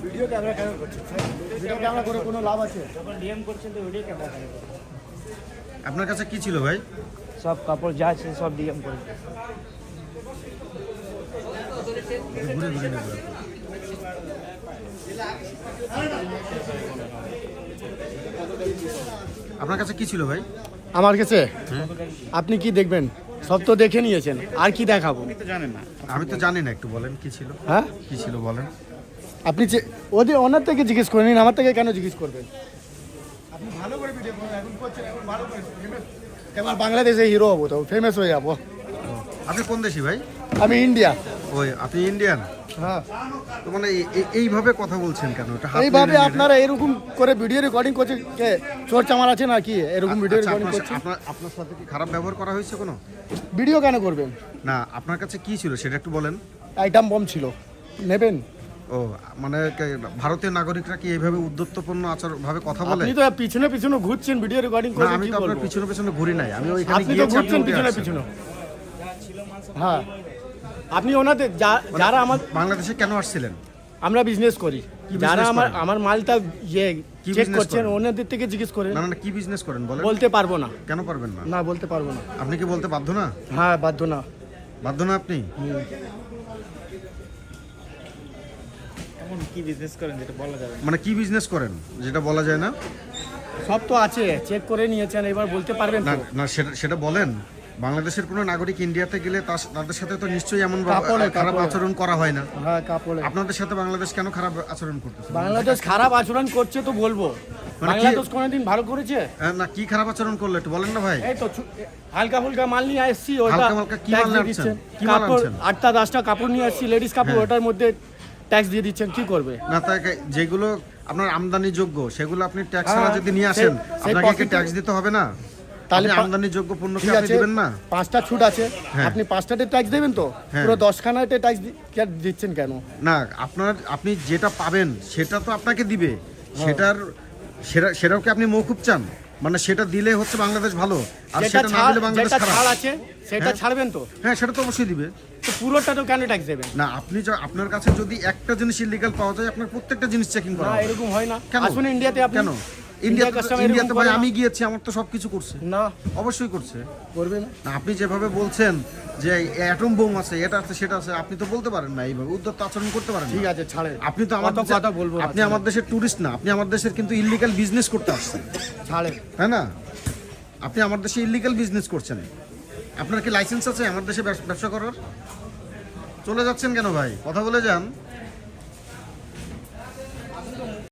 Video camera কেন করছেন? Video camera করে কোনো লাভ আছে? যখন ডিএম করছেন তো ভিডিও ক্যামেরা কেন? আপনার কাছে কি ছিল ভাই? সব কাপড় যা আছে সব ডিএম করে। ঘুরে ঘুরে নেব। আপনার কাছে কি ছিল ভাই? আমার কাছে আপনি কি দেখবেন? সব তো দেখে নিয়েছেন, আর কি দেখাবো? আমি তো জানি না, একটু বলেন কি ছিল। হ্যাঁ, কি ছিল বলেন। আপনি যে ওনার থেকে জিজ্ঞেস করে নিন, আমার থেকে কেন জিজ্ঞেস করবেন? আপনি ভালো করে ভিডিও এখন করছেন, এখন ভালো করে ফেমাস, এবার বাংলাদেশে হিরো হবো, তো ফেমাস হয়ে যাবো। আপনি কোন দেশি ভাই? আমি ইন্ডিয়া। ওই আপনি ইন্ডিয়ান? হ্যাঁ। তো মানে এইভাবে কথা বলছেন কেন? এটা হাত এইভাবে নেড়ে নেড়ে। আপনারা এরকম করে ভিডিও রেকর্ডিং করছে, কে চোর চামার আছে নাকি এরকম ভিডিও আচ্ছা, রেকর্ডিং করছে? আপনার সাথে কি খারাপ ব্যবহার করা হয়েছে কোনো? ভিডিও কেন করবেন? না, আপনার কাছে কি ছিল সেটা একটু বলেন। আইটেম বম ছিল, নেবেন? ও মানে ভারতীয় নাগরিকরা কি এইভাবে উদ্ধত্তপূর্ণ ভাবে কথা বলে? আপনি তো পিছনে পিছনে ঘুরছেন ভিডিও রেকর্ডিং না, করে, আমি কি তো আপনার বলবো? পিছনে পিছনে ঘুরি নাই, আমি ওইখানে আপনি তো গিয়েছি, আপনি ঘুরছেন উঠে পিছনে আসছেন। পিছনে। হ্যাঁ, আপনি ওনাদের যারা আমার বাংলাদেশে কেন আসছিলেন? আমরা বিজনেস করি, কি যারা business আমার করেন? আমার মালটা কি চেক business করছেন করেন? ওনাদের থেকে জিজ্ঞেস করেন। না না, কি বিজনেস করেন বলেন। বলতে পারবো না। কেন পারবেন না? না, বলতে পারবো না। আপনি কি বলতে বাধ্য না? হ্যাঁ, বাধ্য না। বাধ্য না আপনি? এমন কি বিজনেস করেন যেটা বলা যাবে না? মানে কি বিজনেস করেন যেটা বলা যায় না? সব তো আছে, চেক করে নিয়েছেন, এবার বলতে পারবেন না তো? না, সেটা বলেন। বাংলাদেশের কোনো নাগরিক ইন্ডিয়াতে গেলে তাদের সাথে তো নিশ্চয়ই এমন কাপড়ে, খারাপ কাপড়ে। আচরণ করা হয় না। হ্যাঁ, কাপড়ে। আপনাদের সাথে বাংলাদেশ কেন খারাপ আচরণ করতেছে? বাংলাদেশ খারাপ আচরণ করছে তো বলবো, মানে কি- বাংলাদেশ কোনোদিন ভালো করেছে? না, কি খারাপ আচরণ করলো একটু বলেন না ভাই। এই তো হালকা ফুলকা মাল নিয়ে আসছি, ওটা হালকা মালকা কি ট্যাক্স মাল দিয়ে আনছেন? দিচ্ছেন। কি মাল কাপড় আনছেন? 8টা 10টা কাপড় নিয়ে আসছি, লেডিস কাপড়, হ্যাঁ। ওটার মধ্যে ট্যাক্স দিয়ে দিচ্ছেন, কি করবে? না, তাই যেগুলো আপনার আমদানি যোগ্য সেগুলো আপনি ট্যাক্স হ্যাঁ, ছাড়া যদি নিয়ে আসেন, সেই আপনাকে কি profit- ট্যাক্স দিতে হবে না? তাহলে তাহলে আমদানি যোগ্য পণ্য কি ঠিক আপনি আছে, দিবেন না? 5টা ছুট আছে, হ্যাঁ। আপনি 5টাতে ট্যাক্স দেবেন তো? হ্যাঁ। পুরো 10খানাতে ট্যাক্স দিচ্ছেন কেন? না, আপনি যেটা পাবেন সেটা তো আপনাকে দিবে, সেটাও কি আপনি মৌকুব চান? মানে সেটা দিলে হচ্ছে বাংলাদেশ ভালো, আর যেটা সেটা না দিলে বাংলাদেশ যেটা খারাপ। ছাড় আছে সেটা হ্যাঁ। ছাড়বেন তো? হ্যাঁ, সেটা তো অবশ্যই দিবে। তো পুরোটা তো কেন ট্যাক্স দেবেন? না, আপনার কাছে যদি একটা জিনিস ইলিগাল পাওয়া যায়, আপনার প্রত্যেকটা জিনিস চেকিং করা না, হবে। এরকম হয় না। কেন? আসুন ইন্ডিয়াতে, আপনি কেন? ইন্ডিয়াতে ভাই আমি গিয়েছি, আমার তো সবকিছু করছে। না অবশ্যই করছে। করবে না। না, আপনি যেভাবে বলছেন যে অ্যাটম বোম আছে, এটা আছে সেটা আছে, আপনি তো বলতে পারেন না এইভাবে, উদ্ধত আচরণ করতে পারেন না। ঠিক আছে, ছাড়েন। আপনি তো আমার অত কথা বলবো না, আপনি আমার দেশের টুরিস্ট না, আপনি আমার দেশের কিন্তু ইল্লিগাল বিজনেস করতে আসছেন, ছাড়েন। তাই না? আপনি আমার দেশে ইল্লিগাল বিজনেস করছেন। আপনার কি লাইসেন্স আছে আমার দেশে ব্যবসা করার? চলে যাচ্ছেন কেন ভাই? কথা বলে যান।